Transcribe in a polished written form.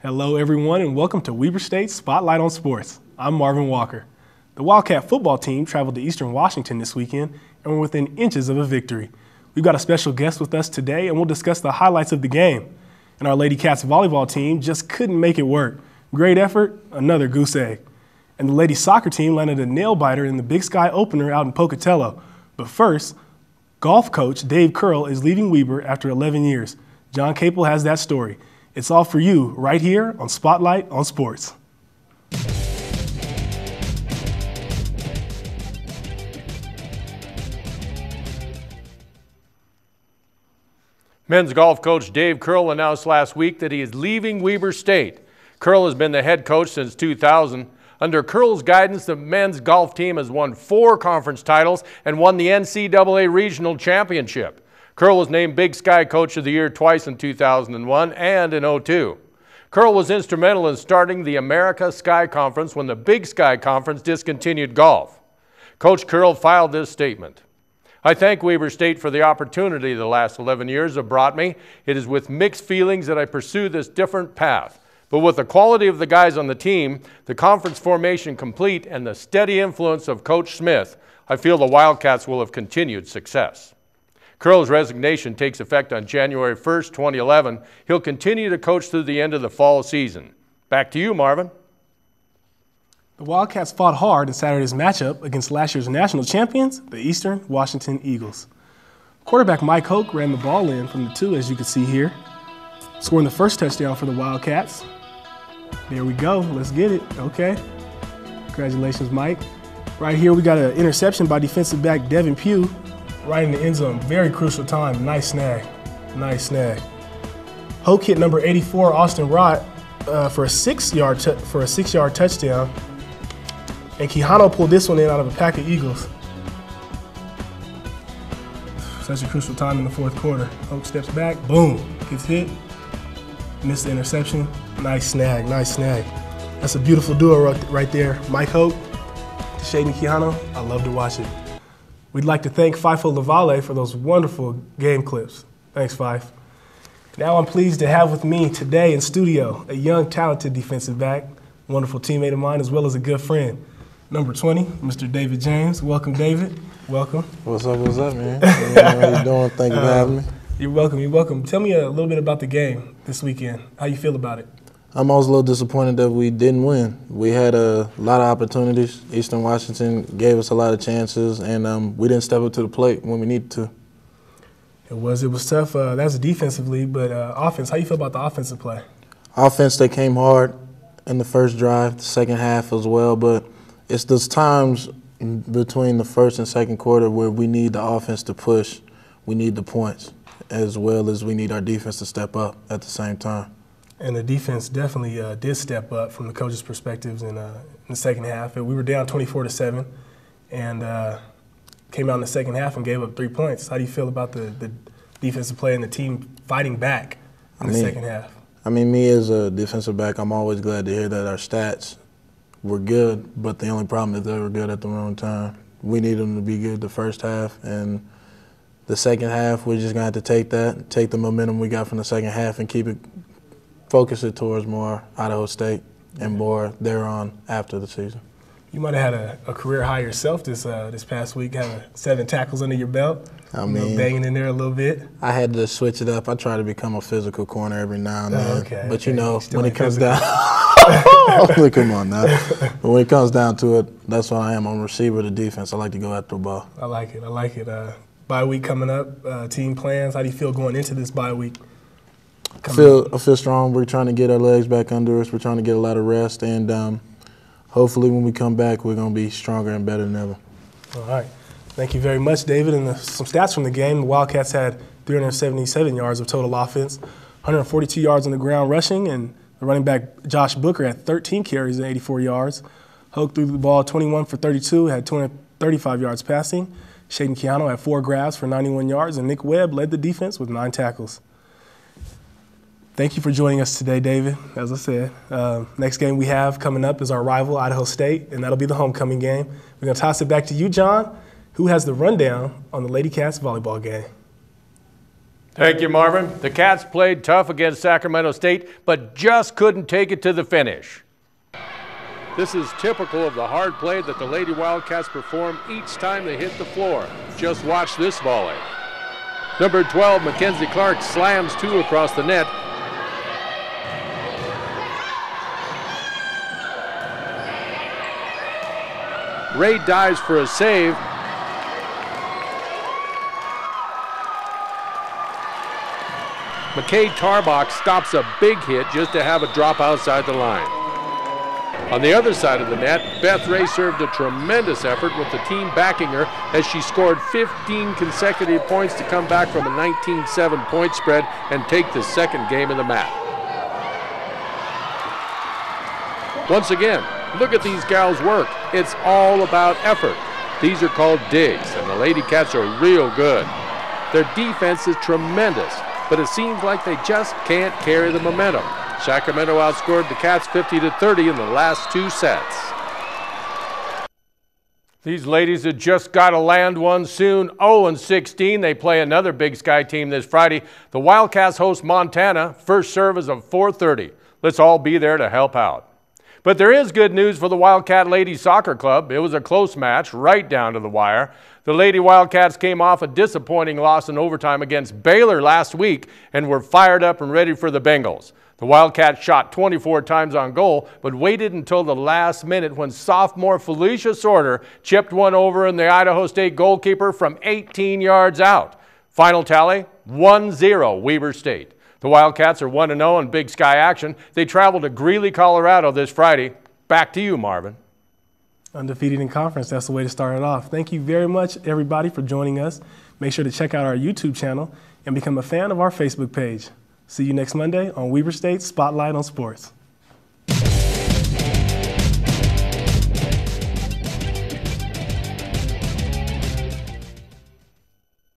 Hello everyone and welcome to Weber State's Spotlight on Sports. I'm Marvin Walker. The Wildcat football team traveled to Eastern Washington this weekend and were within inches of a victory. We've got a special guest with us today and we'll discuss the highlights of the game. And our Lady Cats volleyball team just couldn't make it work. Great effort, another goose egg. And the ladies soccer team landed a nail-biter in the Big Sky opener out in Pocatello. But first, golf coach Dave Curl is leaving Weber after 11 years. John Caple has that story. It's all for you right here on Spotlight on Sports. Men's golf coach Dave Curl announced last week that he is leaving Weber State. Curl has been the head coach since 2000. Under Curl's guidance, the men's golf team has won 4 conference titles and won the NCAA Regional Championship. Curl was named Big Sky Coach of the Year twice in 2001 and in 2002. Curl was instrumental in starting the America Sky Conference when the Big Sky Conference discontinued golf. Coach Curl filed this statement. I thank Weber State for the opportunity the last 11 years have brought me. It is with mixed feelings that I pursue this different path. But with the quality of the guys on the team, the conference formation complete, and the steady influence of Coach Smith, I feel the Wildcats will have continued success. Curl's resignation takes effect on January 1st, 2011. He'll continue to coach through the end of the fall season. Back to you, Marvin. The Wildcats fought hard in Saturday's matchup against last year's national champions, the Eastern Washington Eagles. Quarterback Mike Hoke ran the ball in from the 2, as you can see here, scoring the first touchdown for the Wildcats. There we go. Let's get it. Okay. Congratulations, Mike. Right here, we got an interception by defensive back Devin Pugh. Right in the end zone, very crucial time. Nice snag, nice snag. Hoke hit number 84, Austin Rott, for a 6-yard touchdown, and Quijano pulled this one in out of a pack of Eagles. Such a crucial time in the fourth quarter. Hoke steps back, boom, gets hit, missed the interception. Nice snag, nice snag. That's a beautiful duo right there. Mike Hoke to Shaden Quijano. I love to watch it. We'd like to thank Fifo Lavale for those wonderful game clips. Thanks, Fife. Now I'm pleased to have with me today in studio a young, talented defensive back, wonderful teammate of mine, as well as a good friend. Number 20, Mr. David James. Welcome, David. Welcome. What's up, man? How you doing? Thank you for having me. You're welcome, you're welcome. Tell me a little bit about the game this weekend. How you feel about it? I'm always a little disappointed that we didn't win. We had a lot of opportunities. Eastern Washington gave us a lot of chances, and we didn't step up to the plate when we needed to. It was tough. That's defensively, but offense, how you feel about the offensive play? Offense, they came hard in the first drive, the second half as well, but it's those times between the first and second quarter where we need the offense to push. We need the points, as well as we need our defense to step up at the same time. And the defense definitely did step up from the coach's perspectives in the second half. We were down 24-7 and came out in the second half and gave up 3 points. How do you feel about the defensive play and the team fighting back in the second half? I mean, me as a defensive back, I'm always glad to hear that our stats were good, but the only problem is they were good at the wrong time. We need them to be good the first half, and the second half, we're just going to have to take the momentum we got from the second half and focus it towards more Idaho State and more thereon after the season. You might have had a career high yourself this past week, having 7 tackles under your belt. I mean, banging in there a little bit. I had to switch it up. I try to become a physical corner every now and then. Okay, but you know, when it comes down, come on now. But when it comes down to it, that's what I am. I'm a receiver to defense. I like to go after the ball. I like it. I like it. Bye week coming up. Team plans. How do you feel going into this bye week? I feel strong. We're trying to get our legs back under us. We're trying to get a lot of rest, and hopefully when we come back, we're going to be stronger and better than ever. All right. Thank you very much, David. And some stats from the game. The Wildcats had 377 yards of total offense, 142 yards on the ground rushing, and the running back Josh Booker had 13 carries and 84 yards. Hoke threw the ball 21 for 32, had 235 yards passing. Shaden Quijano had 4 grabs for 91 yards, and Nick Webb led the defense with 9 tackles. Thank you for joining us today, David. As I said, next game we have coming up is our rival, Idaho State, and that'll be the homecoming game. We're going to toss it back to you, John. Who has the rundown on the Lady Cats volleyball game? Thank you, Marvin. The Cats played tough against Sacramento State, but just couldn't take it to the finish. This is typical of the hard play that the Lady Wildcats perform each time they hit the floor. Just watch this volley. Number 12, Mackenzie Clark, slams two across the net. Ray dives for a save. McKay Tarbach stops a big hit just to have a drop outside the line. On the other side of the net, Beth Ray served a tremendous effort with the team backing her as she scored 15 consecutive points to come back from a 19-7 point spread and take the second game of the mat. Once again, look at these gals work. It's all about effort. These are called digs, and the Lady Cats are real good. Their defense is tremendous, but it seems like they just can't carry the momentum. Sacramento outscored the Cats 50-30 in the last two sets. These ladies have just got to land one soon. 0-16. They play another Big Sky team this Friday. The Wildcats host Montana. First serve is of 4:30. Let's all be there to help out. But there is good news for the Wildcat Ladies Soccer Club. It was a close match, right down to the wire. The Lady Wildcats came off a disappointing loss in overtime against Baylor last week and were fired up and ready for the Bengals. The Wildcats shot 24 times on goal, but waited until the last minute when sophomore Felicia Sorter chipped one over in the Idaho State goalkeeper from 18 yards out. Final tally, 1-0 Weber State. The Wildcats are 1-0 in Big Sky action. They travel to Greeley, Colorado this Friday. Back to you, Marvin. Undefeated in conference, that's the way to start it off. Thank you very much, everybody, for joining us. Make sure to check out our YouTube channel and become a fan of our Facebook page. See you next Monday on Weber State Spotlight on Sports.